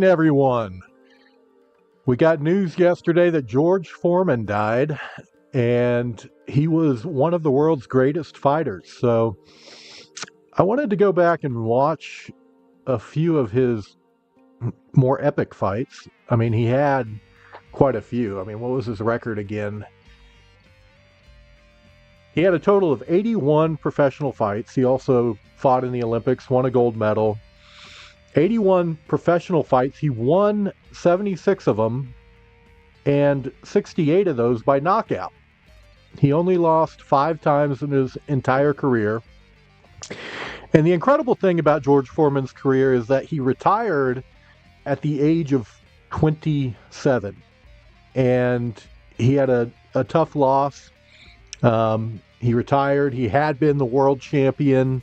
Everyone. We got news yesterday that George Foreman died, and he was one of the world's greatest fighters. So I wanted to go back and watch a few of his more epic fights. I mean, he had quite a few. I mean, what was his record again? He had a total of 81 professional fights. He also fought in the Olympics, won a gold medal. 81 professional fights. He won 76 of them, and 68 of those by knockout. He only lost 5 times in his entire career. And the incredible thing about George Foreman's career is that he retired at the age of 27. And he had a tough loss. He retired. He had been the world champion.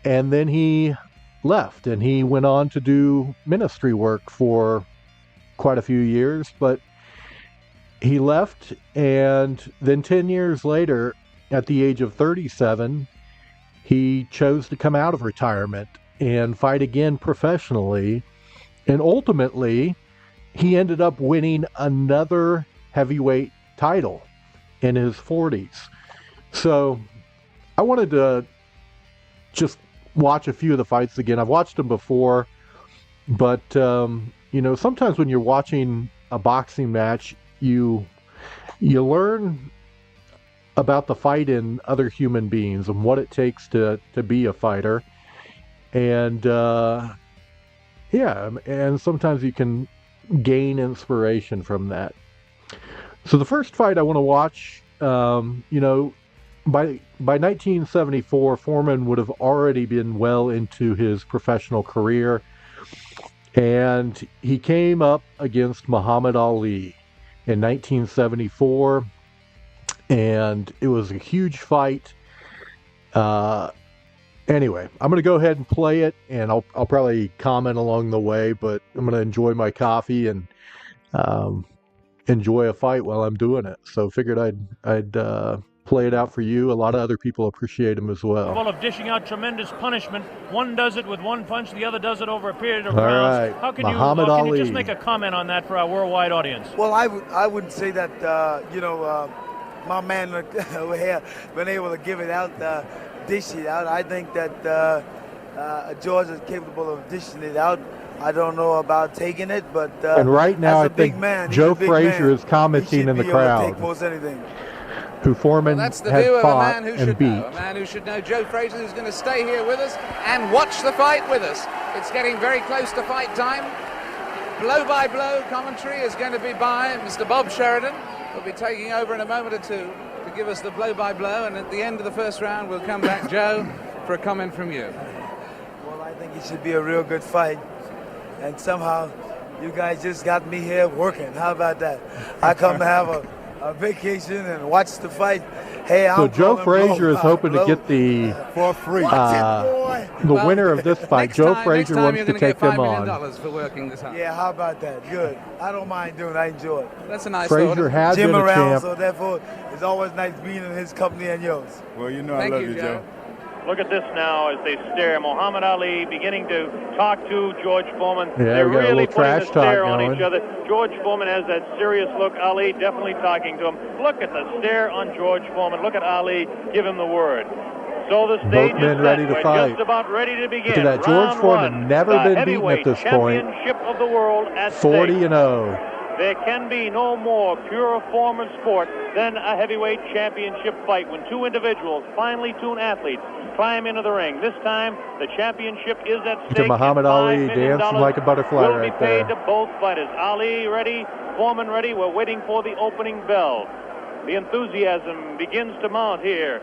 And then he left, and he went on to do ministry work for quite a few years, but he left, and then 10 years later, at the age of 37, he chose to come out of retirement and fight again professionally, and ultimately, he ended up winning another heavyweight title in his 40s. So, I wanted to just watch a few of the fights again. I've watched them before, but sometimes when you're watching a boxing match, you learn about the fight in other human beings and what it takes to be a fighter, and and sometimes you can gain inspiration from that. So the first fight I want to watch, By 1974, Foreman would have already been well into his professional career, and he came up against Muhammad Ali in 1974, and it was a huge fight. Anyway, I'm going to go ahead and play it, and I'll probably comment along the way, but I'm going to enjoy my coffee and enjoy a fight while I'm doing it. So figured I'd play it out for you. A lot of other people appreciate him as well. Of dishing out tremendous punishment. One does it with one punch, the other does it over a period of rounds. Right. How can you just make a comment on that for our worldwide audience? Well, I would say that my man here been able to give it out, dish it out. I think that George is capable of dishing it out. I don't know about taking it, but and right now I think Joe Frazier is he commenting in the crowd. Take most anything. Who Foreman that's the had view of fought a man who and should beat. know. A man who should know. Joe Frazier, who's going to stay here with us and watch the fight with us. It's getting very close to fight time. Blow by blow commentary is going to be by Mr. Bob Sheridan. He'll be taking over in a moment or two to give us the blow by blow, and at the end of the first round we'll come back, Joe, for a comment from you. Well, I think it should be a real good fight, and somehow you guys just got me here working. How about that? I come to have a vacation and watch the fight. Hey, so Joe Frazier is hoping to get the for free. The winner of this fight. Joe Frazier wants to take them on. For working this out. Yeah, how about that? Good. I don't mind doing it. I enjoy it. That's a nice Frazier has Jim been a around, champ. so therefore it's always nice being in his company and yours. Well, I love you, Joe. Look at this now as they stare. Muhammad Ali beginning to talk to George Foreman. Yeah, They're we got a really little trash putting the stare talk on going. each other. George Foreman has that serious look. Ali definitely talking to him. Look at the stare on George Foreman. Look at Ali give him the word. So the stage Both men is ready set. to We're fight. just about ready to begin. Look at that. George Round Foreman one. never The been beaten at this point. Championship of the world at 40 stake. and 0. There can be no more pure form of sport than a heavyweight championship fight when two individuals, finely tuned athletes, climb into the ring. This time, the championship is at stake. To Muhammad Ali $5 million dancing like a butterfly will right be paid there. to both fighters. Ali ready, Foreman ready. We're waiting for the opening bell. The enthusiasm begins to mount here.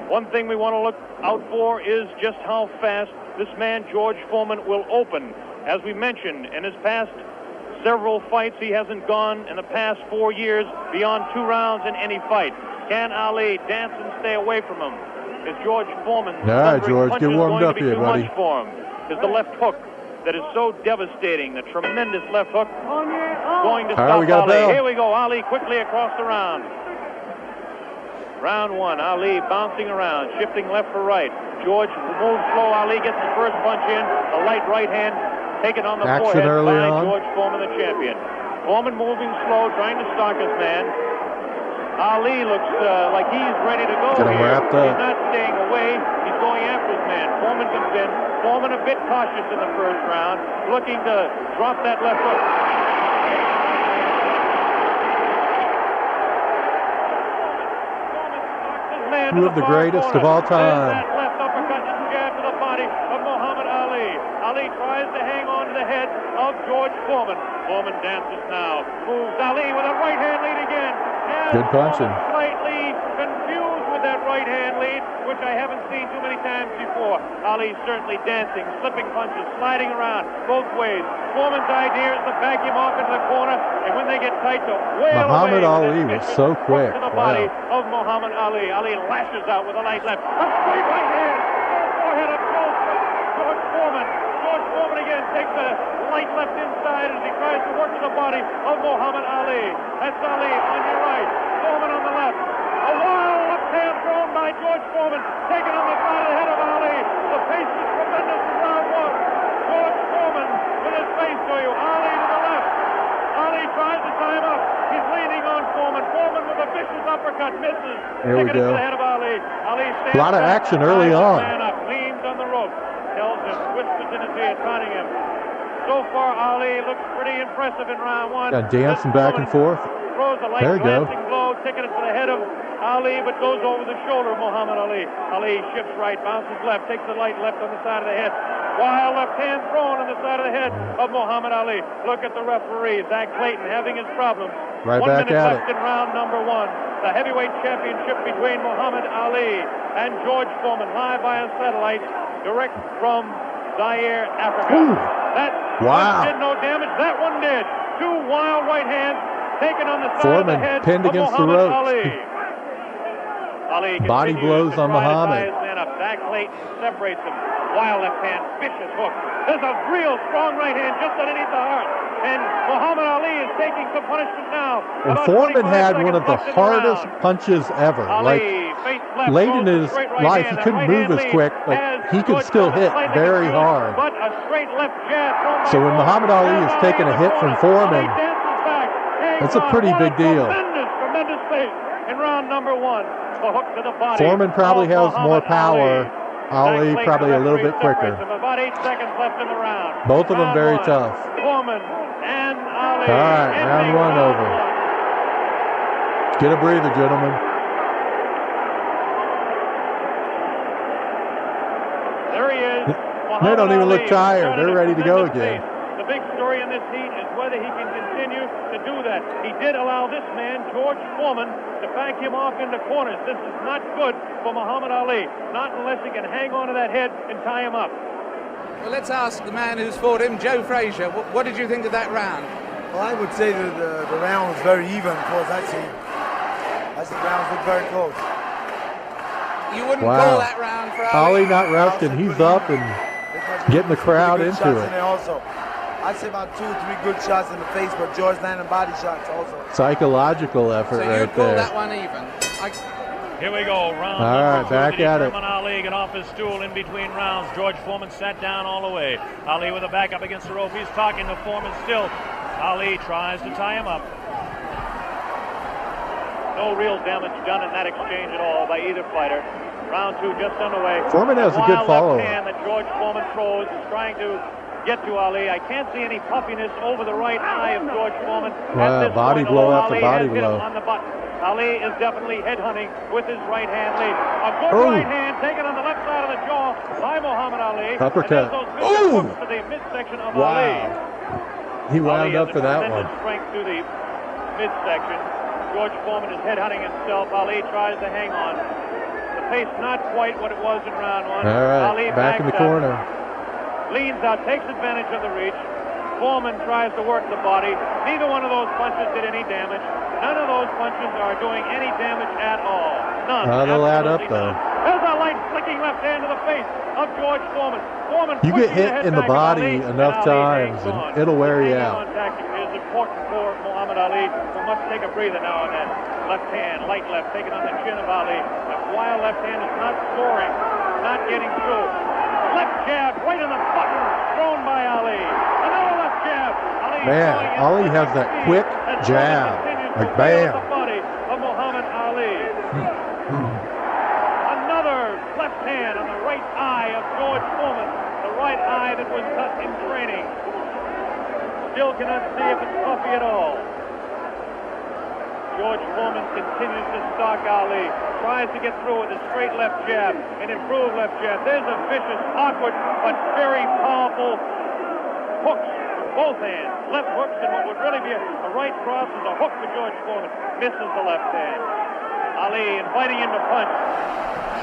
One thing we want to look out for is just how fast this man, George Foreman, will open. As we mentioned, in his past several fights, he hasn't gone in the past 4 years beyond 2 rounds in any fight. Can Ali dance and stay away from him? Is George Foreman All right, George, get warmed up here, buddy. much for him? Is the left hook that is so devastating, the tremendous left hook, going to stop we got Ali? bell. Here we go, Ali quickly across the round. Round one, Ali bouncing around, shifting left for right. George moves slow. Ali gets the first punch in, a light right hand, taken on the Action forehead early by on. George Foreman, the champion. Foreman moving slow, trying to stalk his man. Ali looks like he's ready to go Get him here. wrapped up. He's not staying away. He's going after his man. Foreman comes in. Foreman a bit cautious in the first round, looking to drop that left hook. Two of the greatest of all time. That left uppercut and jab to the body of Muhammad Ali. Ali tries to hang on to the head of George Foreman. Foreman dances now. Moves Ali with a right hand lead again. Good punching. Slightly confused with that right hand lead, which I haven't seen too many times before. Ali certainly dancing, slipping punches, sliding around both ways. Foreman's idea is to back him off into the corner, and when they get tight, to wail Muhammad away. Ali was so quick. To the body of Muhammad Ali. Ali lashes out with a light left. A straight right hand. Forehead of George Foreman. George Foreman again takes a light left inside as he tries to work to the body of Muhammad Ali. That's Ali on your right. Foreman on the left. A wild left hand thrown by George Foreman. Taken on the side of the head of Ali. The pace is tremendous in round one. George Foreman with his face to you. Ali to the left. Ali tries to tie him up. He's leaning on Foreman. Foreman with a vicious uppercut misses. There we Taking it go. to the head of Ali. Ali stands A lot of back, action early ties the on. man up, leans on the rope. Tells him, whispers in his ear, taunting him. So far, Ali looks pretty impressive in round one. Got dancing back and forth. Throws a light There you go. glancing blow, taking it to the head of Ali, but goes over the shoulder of Muhammad Ali. Ali shifts right, bounces left, takes the light left on the side of the head. Wild left hand thrown on the side of the head of Muhammad Ali. Look at the referee, Zach Clayton, having his problems. Right 1 back minute at left it. in round number one. The heavyweight championship between Muhammad Ali and George Foreman, live via satellite, direct from Zaire, Africa. Ooh. That Wow. one did no damage. That one did. Two wild right hands taken on the side Foreman of the head pinned of against the Muhammad ropes. Ali. Ali Body continues blows to on try to tie Muhammad. his man up. Zach Clayton separates him. Wild left hand, vicious hook. There's a real strong right hand just underneath the heart. And Muhammad Ali is taking some punishment now. And About Foreman 25 had seconds one of the left in hardest round. punches ever. Ali, Like, face left, late throws in a his straight right life, hand. he couldn't That move right as hand quick, but has he could George still Foreman hit slightly very confused, hard. But a straight left jab thrown by So when Foreman. Muhammad Ali is Has taking a in hit the from corner. Foreman, Ali dances back, hangs that's a on. pretty What big deal. Tremendous pace in round number one. The hook to the body. Foreman probably of has more Muhammad power. Ali Zach probably a little Clayton, bit referee, quicker. separates him. About 8 seconds left in the round. Both of them Round very one. tough. Foreman and Ali. All right, round ending one round over. one. Get a breather, gentlemen. There he is. They don't even Muhammad look Ali tired. started They're at ready to go tremendous again. pace. The big story in this heat is whether he can continue to do that. He did allow this man, George Foreman, to back him off into corners. This is not good for Muhammad Ali, not unless he can hang on to that head and tie him up. Well, let's ask the man who's fought him, Joe Frazier. What did you think of that round? Well, I would say that the round was very even, of course. I see the rounds look very close. You wouldn't Wow. call that round for Ali. Ali not resting. He's up and getting the crowd Good into shots it. in there also. I'd say about 2 or 3 good shots in the face, but George landed body shots also. Psychological effort So you'd right call there. that one even. Here we go, round All number right, two. back Did at it. Foreman Ali get off his stool in between rounds? George Foreman sat down all the way. Ali with a back up against the rope. He's talking to Foreman still. Ali tries to tie him up. No real damage done in that exchange at all by either fighter. Round two just underway. Foreman has a good Wild follow. left hand that George Foreman throws is trying to get to Ali. I can't see any puffiness over the right eye of George Foreman. Wow, At this body point, blow although after Ali body has hit him blow. on the button. Ali is definitely headhunting with his right hand lead. A good Oh. right hand taken on the left side of the jaw by Muhammad Ali. Uppercut. And there's those vicious Ooh. hooks to the midsection of Wow. Ali. He Ali wound has up for a that tremendous one. strength through the midsection. George Foreman is headhunting himself. Ali tries to hang on. The pace not quite what it was in round one. All right, Ali back in the backs up, corner. leans out, takes advantage of the reach. Foreman tries to work the body. Neither one of those punches did any damage. None of those punches are doing any damage at all. None. They'll add up, Absolutely though. none. There's a light flicking left hand to the face of George Foreman. Foreman You get pushing the hit head in the back of body Ali, enough and Ali times hangs and on. it'll wear The you hanging out. on tactic is important for Muhammad Ali, who must take a breather now and then. Left hand, light left, taken on the chin of Ali. That wild left hand is not soaring, not getting through. Left jab right in the buttons thrown by Ali. Another left jab. Man, Ali has that quick jab. Like bam. The body of Muhammad Ali. Another left hand on the right eye of George Foreman. The right eye that was cut in training. Still cannot see if it's puffy at all. George Foreman continues to stalk Ali. Tries to get through with a straight left jab, an improved left jab. There's a vicious, awkward, but very powerful hooks with both hands. Left hooks and what would really be a right cross is a hook for George Foreman. Misses the left hand. Ali inviting him to punch.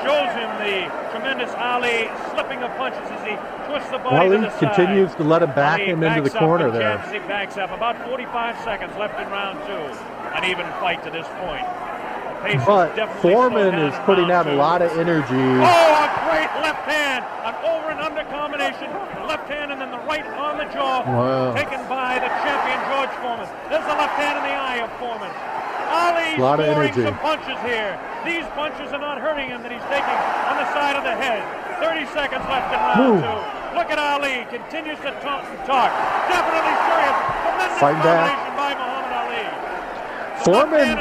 Shows him the tremendous Ali slipping of punches as he twists the body to the side. Continues to let him back him into the corner there. He backs up. About 45 seconds left in round 2. An even fight to this point. But Foreman is putting out a lot of energy. Oh, a great left hand. An over and under combination. The left hand and then the right on the jaw. Wow. Taken by the champion George Foreman. There's the left hand in the eye of Foreman. Ali's scoring some punches here. These punches are not hurting him that he's taking on the side of the head. 30 seconds left in round 2. Look at Ali. Continues to talk and talk. Definitely serious. Tremendous combination by Muhammad Ali. Foreman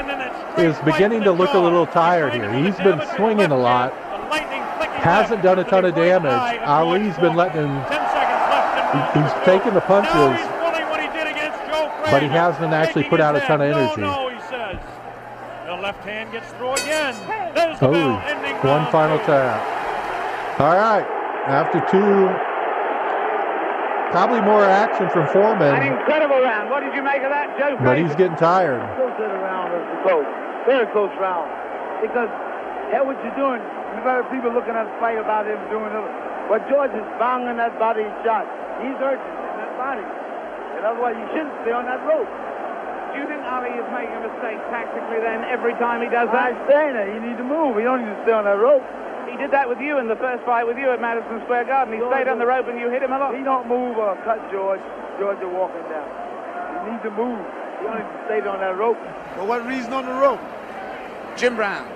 is beginning to look a little tired here. He's been swinging a lot. Hasn't done a ton of damage. Ali's been letting him. He's taking the punches, but he hasn't actually put out a ton of energy. The left hand gets through again. There's the bell ending one final tap. All right, after 2. Probably more action from Foreman. An incredible round. What did you make of that, Joe? But he's getting tired. Close to the round is close. Very close round. Because hell, what you're doing, you've got people looking at the fight about him doing it. But George is banging that body shot. He's urgent in that body. And otherwise, you shouldn't stay on that rope. Do you think Ali is making a mistake tactically then every time he does that? I'm saying that. You need to move. You don't need to stay on that rope. He did that with you in the first fight with you at Madison Square Garden. He stayed on the rope and you hit him a lot. He don't move or cut George. George is walking down. You need to move. You don't need to stay on that rope. For what reason on the rope? Jim Brown.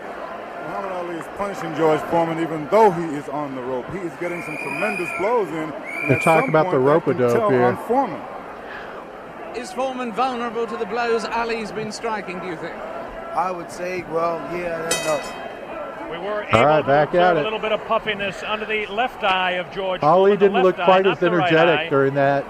Muhammad Ali is punishing George Foreman even though he is on the rope. He is getting some tremendous blows in. They talk about the rope-a-dope here. Foreman. Is Foreman vulnerable to the blows Ali's been striking, do you think? I would say, well, yeah, no. We were able to observe a little bit of puffiness under the left eye of George. Ali didn't look quite as energetic during that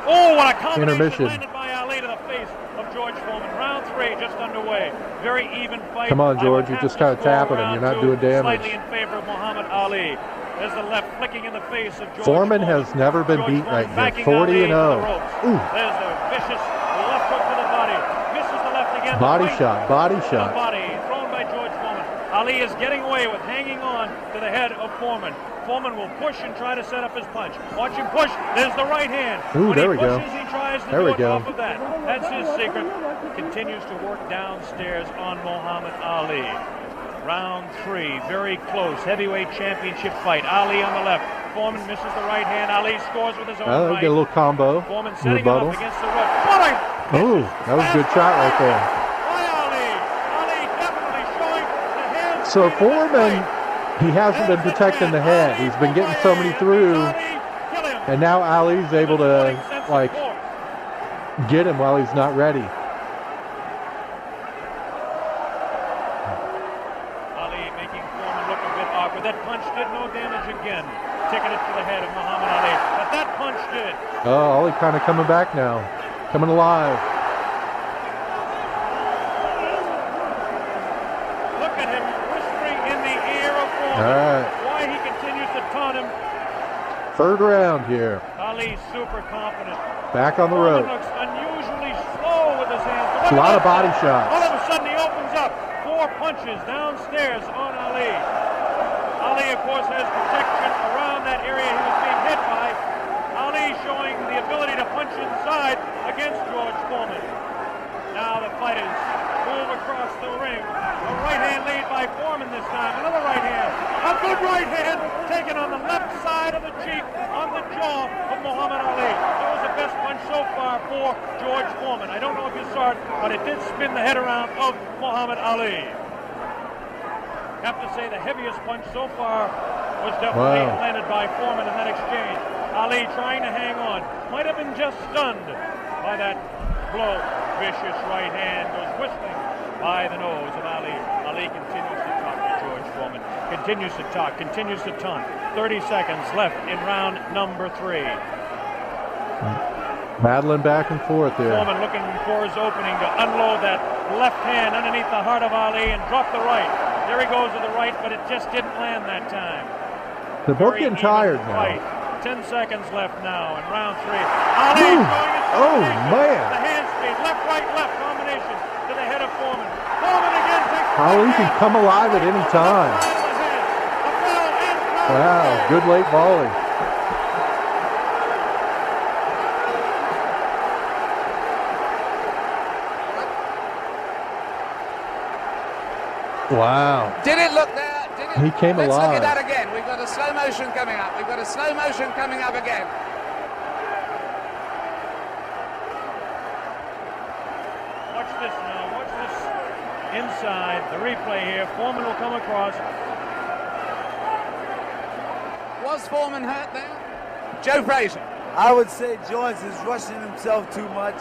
what a combination intermission. Landed by Ali to the face of George Foreman. Round 3 just underway. Very even fight. Come on, George. You're just kind of tapping him. You're not doing damage. Slightly in favor of Muhammad Ali. There's the left flicking in the face of George Foreman has never been beat right here. 40-0. There's the vicious left hook to the body. Misses the left again. Body shot. Body shot. Body thrown by George Foreman. Ali is getting away with hanging on to the head of Foreman. Foreman will push and try to set up his punch. Watch him push. There's the right hand. Ooh, there we go. He tries to do it off of that. That's his secret. Continues to work downstairs on Muhammad Ali. Round 3, very close. Heavyweight championship fight. Ali on the left. Foreman misses the right hand. Ali scores with his own right. Get a little combo. Foreman setting him up against the rope. Oh, that was a good shot right there. Ali definitely showing the hands. So Foreman, he hasn't been protecting the head. He's been getting so many through, and now Ali's able to get him while he's not ready. Ali making Foreman look a bit awkward. That punch did no damage again. Ticketed to the head of Muhammad Ali, but that punch did. Oh, Ali kind of coming back now, coming alive. Look at him whispering in the ear of Foreman. All right. Why he continues to taunt him. 3rd round here. Ali super confident. Back on the rope. Looks unusually slow with his hands. A lot of body shots. All of a sudden he opens up. 4 punches downstairs on Ali. Ali, of course, has protection around that area he was being hit by. Ali showing the ability to punch inside against George Foreman. Now the fighters move across the ring. A right hand lead by Foreman this time. Another right hand. A good right hand taken on the left side of the cheek, on the jaw of Muhammad Ali. That was the best punch so far for George Foreman. I don't know if you saw it, but it did spin the head around of Muhammad Ali. Have to say the heaviest punch so far was definitely landed by Foreman in that exchange. Ali trying to hang on. Might have been just stunned by that blow. Vicious right hand goes whistling by the nose of Ali. Ali continues to talk to George Foreman. Continues to talk, continues to taunt. 30 seconds left in round number 3. Battling back and forth there. Foreman looking for his opening to unload that left hand underneath the heart of Ali and drop the right. There he goes with the right, but it just didn't land that time. They're both getting tired now. Fight. 10 seconds left now in round 3. Ali throwing his man. The hand speed, left, right, left combination to the head of Foreman. Foreman again takes Ali can come alive at any time. Wow, good late volley. Wow. Did it look there? He came alive. Let's look at that again. We've got a slow motion coming up. We've got a slow motion coming up again. Watch this now. Watch this inside. The replay here. Foreman will come across. Was Foreman hurt there? Joe Frazier. I would say George is rushing himself too much.